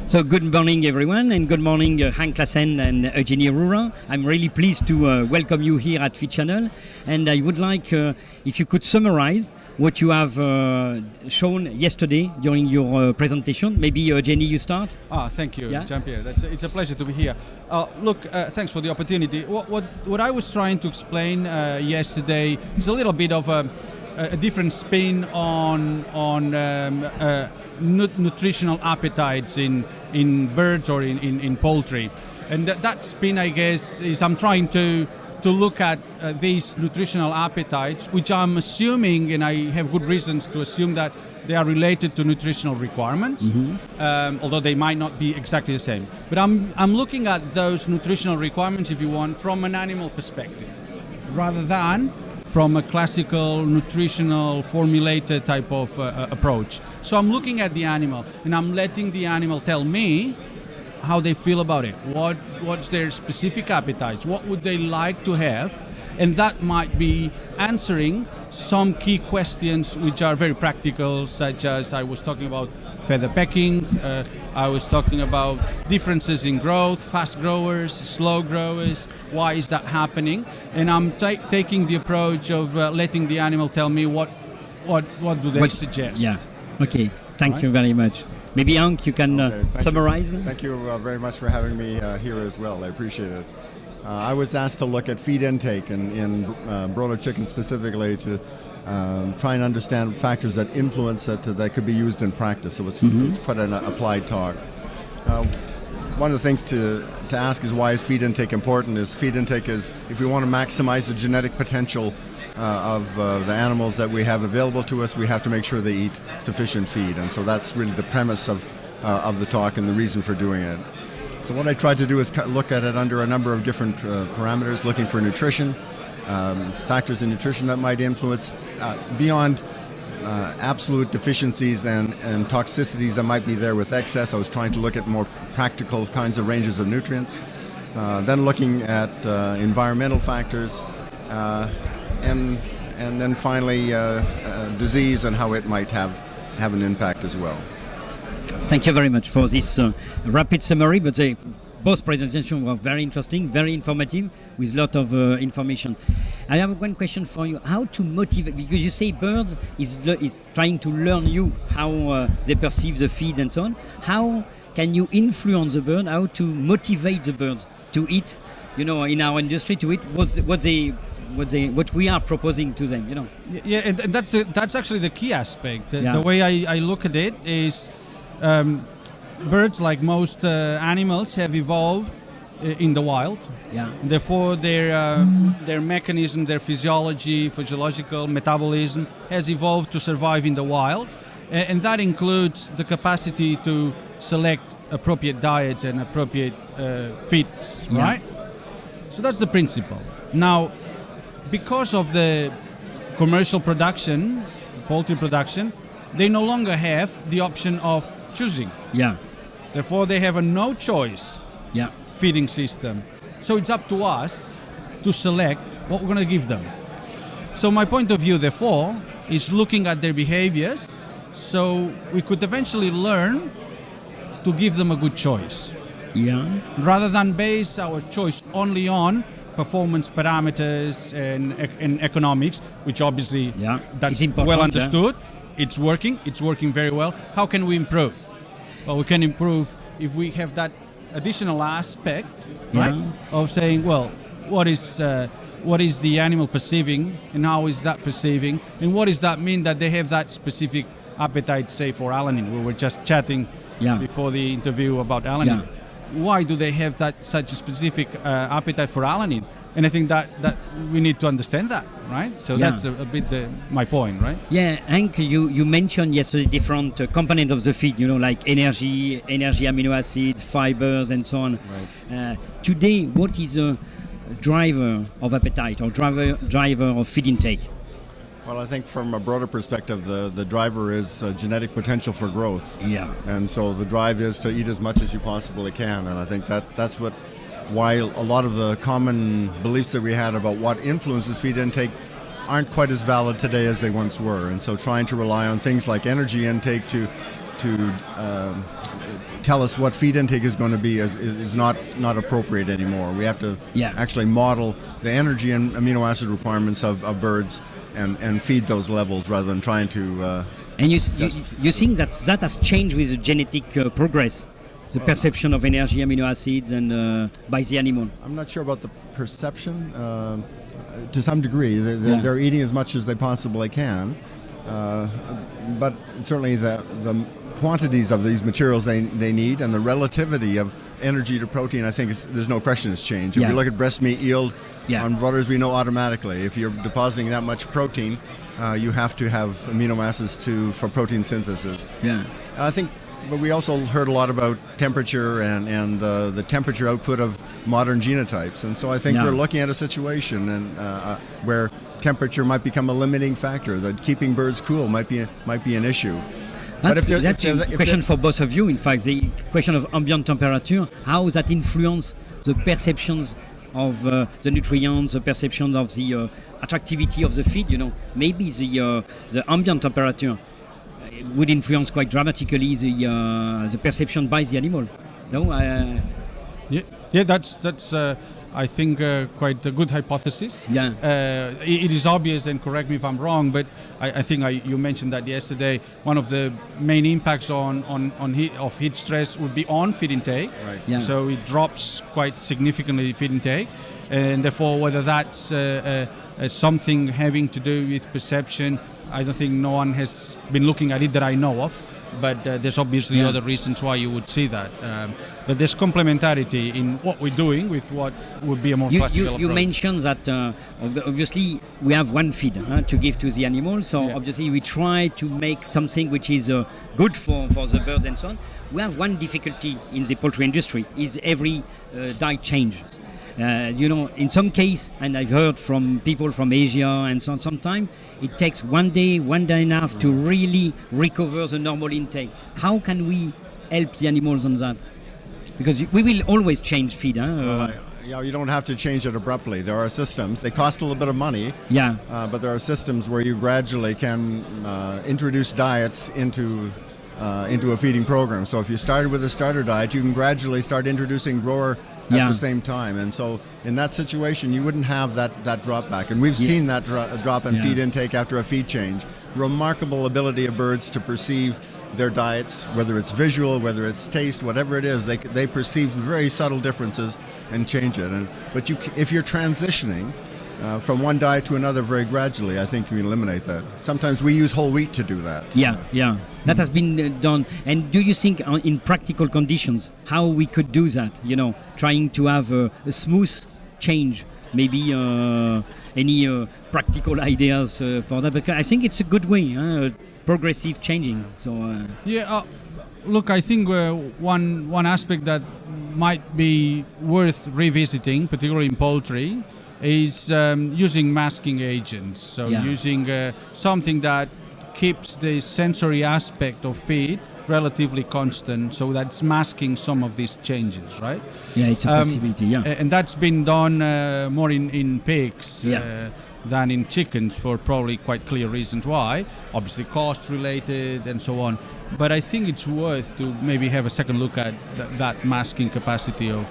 So good morning, everyone, and good morning, Hank Klassen and Eugenie Rura. I'm really pleased to welcome you here at FeedChannel, and I would like, if you could summarize what you have shown yesterday during your presentation. Maybe, Eugenie, you start? Thank you, Yeah? Jean-Pierre. It's a pleasure to be here. Thanks for the opportunity. What I was trying to explain yesterday is a little bit of a different spin on nutritional appetites in birds or in poultry, and that spin, I guess, is I'm trying to look at these nutritional appetites, which I'm assuming, and I have good reasons to assume that they are related to nutritional requirements, although they might not be exactly the same. But I'm looking at those nutritional requirements, if you want, from an animal perspective, rather than from a classical nutritional formulated type of approach. So I'm looking at the animal and I'm letting the animal tell me how they feel about it. What's their specific appetites? What would they like to have? And that might be answering some key questions which are very practical, such as I was talking about feather pecking, I was talking about differences in growth, fast growers, slow growers, why is that happening? And I'm taking the approach of letting the animal tell me what do they suggest. Yeah, okay, thank you very much. Maybe Hank, you can summarize? Thank you very much for having me here as well, I appreciate it. I was asked to look at feed intake in broiler chicken specifically to try and understand factors that influence it that could be used in practice. It was quite an applied talk. One of the things to ask is, why is feed intake important? Feed intake is, if we want to maximize the genetic potential of the animals that we have available to us, we have to make sure they eat sufficient feed. And so that's really the premise of the talk and the reason for doing it. So what I tried to do is look at it under a number of different parameters, looking for nutrition, factors in nutrition that might influence beyond absolute deficiencies and toxicities that might be there with excess. I was trying to look at more practical kinds of ranges of nutrients. Then looking at environmental factors, and then finally disease and how it might have an impact as well. Thank you very much for this rapid summary, but both presentations were very interesting, very informative, with a lot of information. I have one question for you. How to motivate, because you say birds is trying to learn you how they perceive the feed and so on. How can you influence the bird, how to motivate the birds to eat, in our industry, to eat what we are proposing to them, Yeah, and that's actually the key aspect. The way I look at it is, birds, like most animals, have evolved in the wild. Yeah. Therefore, their mechanism, their physiological metabolism has evolved to survive in the wild, and that includes the capacity to select appropriate diets and appropriate feeds. Yeah. Right. So that's the principle. Now, because of the commercial production, poultry production, they no longer have the option of choosing. Yeah. Therefore, they have a no choice feeding system. So it's up to us to select what we're going to give them. So my point of view, therefore, is looking at their behaviors so we could eventually learn to give them a good choice. Yeah. Rather than base our choice only on performance parameters and economics, which obviously that's well understood. It's working very well. How can we improve? Well, we can improve if we have that additional aspect, right, of saying, well, what is the animal perceiving and how is that perceiving, and what does that mean that they have that specific appetite, say, for alanine? We were just chatting before the interview about alanine. Yeah. Why do they have such a specific appetite for alanine? And I think that we need to understand that, right? So that's a bit my point, right? Yeah, Hank, you mentioned yesterday different components of the feed, like energy, amino acids, fibers, and so on. Right. Today, what is a driver of appetite or driver of feed intake? Well, I think from a broader perspective, the driver is genetic potential for growth. Yeah. And so the drive is to eat as much as you possibly can. And I think that's why a lot of the common beliefs that we had about what influences feed intake aren't quite as valid today as they once were. And so trying to rely on things like energy intake to tell us what feed intake is going to be is not appropriate anymore. We have to actually model the energy and amino acid requirements of birds and feed those levels rather than trying to. And you think that has changed with the genetic progress, the perception of energy, amino acids, and by the animal? I'm not sure about the perception. To some degree, they're eating as much as they possibly can, but certainly the quantities of these materials they need and the relativity of energy to protein, I think there's no question has changed. If you look at breast meat yield on broilers, we know automatically if you're depositing that much protein, you have to have amino acids for protein synthesis. I think, but we also heard a lot about temperature and the temperature output of modern genotypes, and so I think we're looking at a situation where temperature might become a limiting factor. That keeping birds cool might be an issue. That's a question for both of you. In fact, the question of ambient temperature, how that influence the perceptions of the nutrients, the perceptions of the attractivity of the feed. Maybe the ambient temperature would influence quite dramatically the perception by the animal. No, that's I think quite a good hypothesis. It is obvious, and correct me if I'm wrong, but I think you mentioned that yesterday. One of the main impacts of heat stress would be on feed intake. So it drops quite significantly feed intake, and therefore whether that's something having to do with perception, I don't think no one has been looking at it that I know of. But there's obviously other reasons why you would see that. But there's complementarity in what we're doing with what would be a more classical approach. You mentioned that obviously we have one feed to give to the animal, so obviously we try to make something which is good for the birds and so on. We have one difficulty in the poultry industry, is every diet changes. In some case, and I've heard from people from Asia and so on, sometimes it takes one day and a half to really recover the normal intake. How can we help the animals on that? Because we will always change feed. You don't have to change it abruptly. There are systems. They cost a little bit of money. But there are systems where you gradually can introduce diets into a feeding program. So if you started with a starter diet, you can gradually start introducing grower at the same time. And so in that situation, you wouldn't have that drop back. And we've seen that drop in feed intake after a feed change. Remarkable ability of birds to perceive their diets, whether it's visual, whether it's taste, whatever it is, they perceive very subtle differences and change it. But if you're transitioning from one diet to another very gradually, I think you eliminate that. Sometimes we use whole wheat to do that. That has been done. And do you think in practical conditions how we could do that? Trying to have a smooth change, maybe any practical ideas for that? Because I think it's a good way, progressive changing. So look, I think one aspect that might be worth revisiting, particularly in poultry, is using masking agents. So using something that keeps the sensory aspect of feed relatively constant, so that's masking some of these changes, right? It's a possibility. And that's been done more in pigs than in chickens for probably quite clear reasons why. Obviously cost related and so on. But I think it's worth to maybe have a second look at that masking capacity of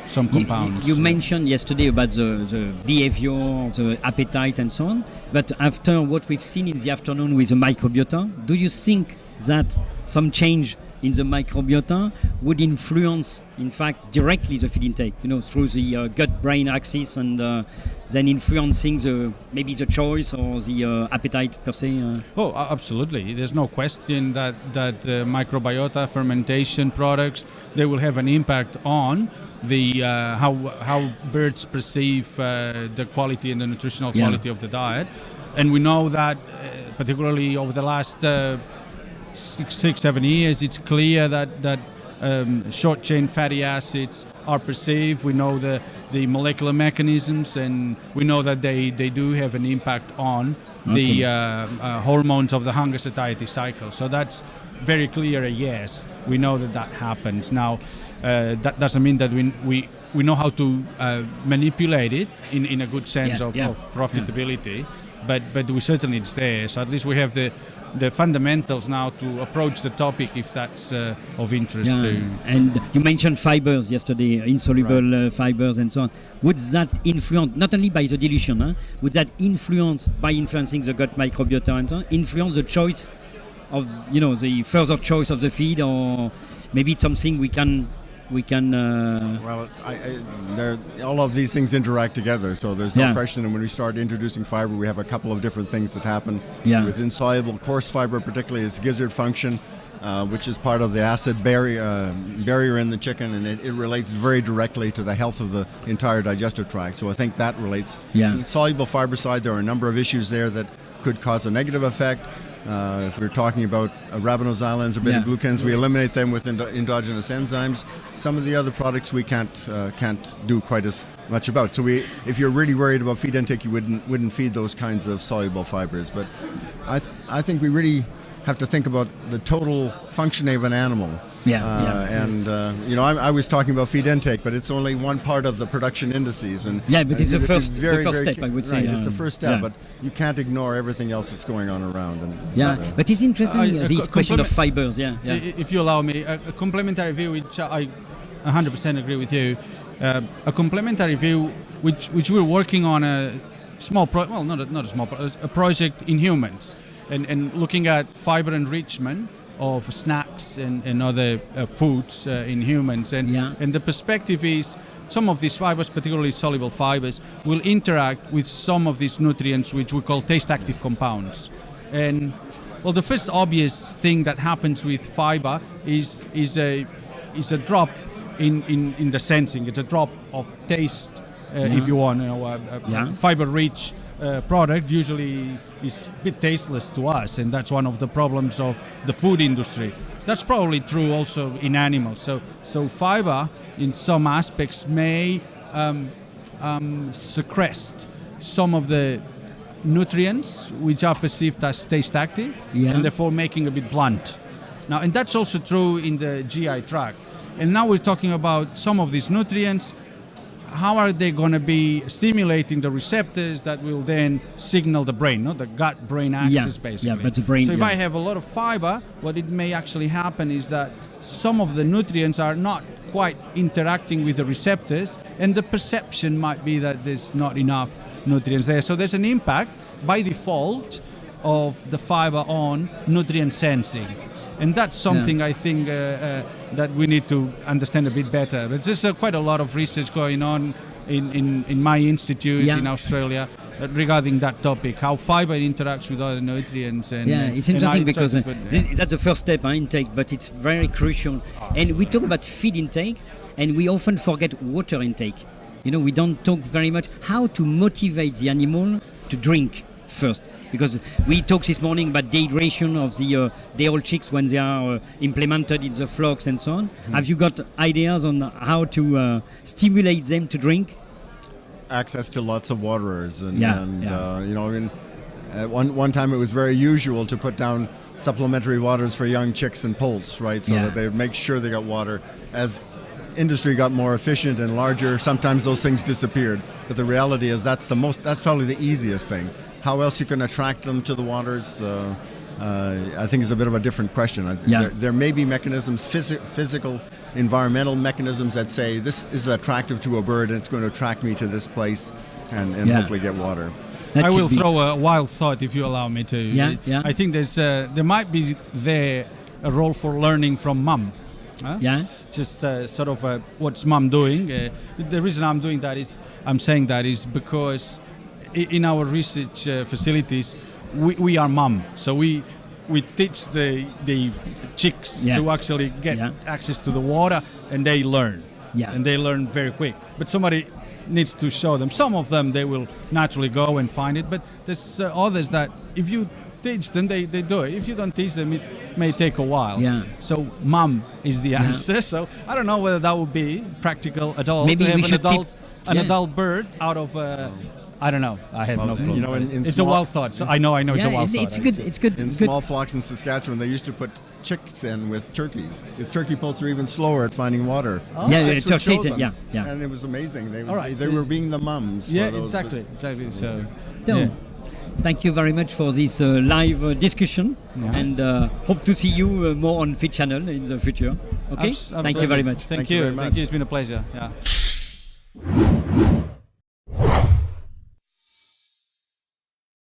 some compounds. You mentioned yesterday about the behavior, the appetite and so on. But after what we've seen in the afternoon with the microbiota, do you think that some change in the microbiota would influence, in fact, directly the feed intake, through the gut-brain axis and then influencing maybe the choice or the appetite per se? Oh, absolutely. There's no question that microbiota, fermentation products, they will have an impact on the how birds perceive the quality and the nutritional quality of the diet. And we know that, particularly over the last 6-7 years, it's clear that short chain fatty acids are perceived. We know the molecular mechanisms, and we know that they do have an impact on the hormones of the hunger satiety cycle. So that's very clear. Yes, we know that happens. Now that doesn't mean that we know how to manipulate it in a good sense of profitability, but we certainly it's there. So at least we have the the fundamentals now to approach the topic if that's of interest to you. And you mentioned fibers yesterday, insoluble fibers and so on. Would that influence, not only by the dilution, would that influence, by influencing the gut microbiota and so on, influence the choice of, the further choice of the feed, or maybe it's something we can Well, all of these things interact together, so there's no question. And when we start introducing fiber, we have a couple of different things that happen. With insoluble coarse fiber, particularly its gizzard function, which is part of the acid barrier in the chicken, and it relates very directly to the health of the entire digestive tract. So I think that relates. On the soluble fiber side, there are a number of issues there that could cause a negative effect. If we're talking about ribonosilanes or beta-glucans, we eliminate them with endogenous enzymes. Some of the other products we can't do quite as much about. So if you're really worried about feed intake, you wouldn't feed those kinds of soluble fibers. But I think we really have to think about the total functioning of an animal. I was talking about feed intake, but it's only one part of the production indices. But it's the first step, I would say. Right, it's the first step, but you can't ignore everything else that's going on around. But it's interesting, this question of fibers. If you allow me, a complementary view, which I 100% agree with you, a complementary view which we're working on a small a project in humans, and looking at fiber enrichment of snacks and other foods in humans, and the perspective is some of these fibers, particularly soluble fibers, will interact with some of these nutrients which we call taste active compounds. And well, the first obvious thing that happens with fiber is a drop in the sensing. It's a drop of taste, if you want. Fiber rich product usually is a bit tasteless to us, and that's one of the problems of the food industry. That's probably true also in animals. So fiber in some aspects may secrete some of the nutrients which are perceived as taste active, and therefore making a bit blunt. Now, and that's also true in the GI tract. And now we're talking about some of these nutrients. How are they going to be stimulating the receptors that will then signal the brain, not the gut-brain axis, basically? But the brain. So if I have a lot of fiber, what it may actually happen is that some of the nutrients are not quite interacting with the receptors, and the perception might be that there's not enough nutrients there. So there's an impact by default of the fiber on nutrient sensing. And that's something I think that we need to understand a bit better. But there's quite a lot of research going on in my institute in Australia regarding that topic, how fiber interacts with other nutrients. It's interesting because that's the first step, intake, but it's very crucial. And we talk about feed intake, and we often forget water intake. We don't talk very much how to motivate the animal to drink first, because we talked this morning about dehydration of the day-old chicks when they are implemented in the flocks and so on. Have you got ideas on how to stimulate them to drink? Access to lots of waterers, one time it was very usual to put down supplementary waters for young chicks and poults, right? So that they make sure they got water. As industry got more efficient and larger, sometimes those things disappeared. But the reality is that's probably the easiest thing. How else you can attract them to the waters, I think is a bit of a different question. There may be mechanisms, physical, environmental mechanisms that say this is attractive to a bird and it's going to attract me to this place and hopefully get water. I will throw a wild thought if you allow me to. I think there might be a role for learning from mum. Just sort of what's mum doing. The reason I'm saying that is because in our research facilities, we are mum, so we teach the chicks to actually get access to the water, and they learn, and they learn very quick. But somebody needs to show them. Some of them they will naturally go and find it, but there's others that if you teach them, they do it. If you don't teach them, it may take a while. So mum is the answer. So I don't know whether that would be practical at all. Maybe to have we should an adult bird out of. I don't know. I have no clue. It's a wild thought. So I know it's a wild thought. It's good. In small flocks in Saskatchewan, they used to put chicks in with turkeys, because turkey poults are even slower at finding water. Turkeys. And it was amazing. They were being the mums. Exactly. So. thank you very much for this live discussion, and hope to see you more on FeedChannel in the future. Okay, thank you very much. Thank you you. very much. Thank you. It's been a pleasure. Yeah.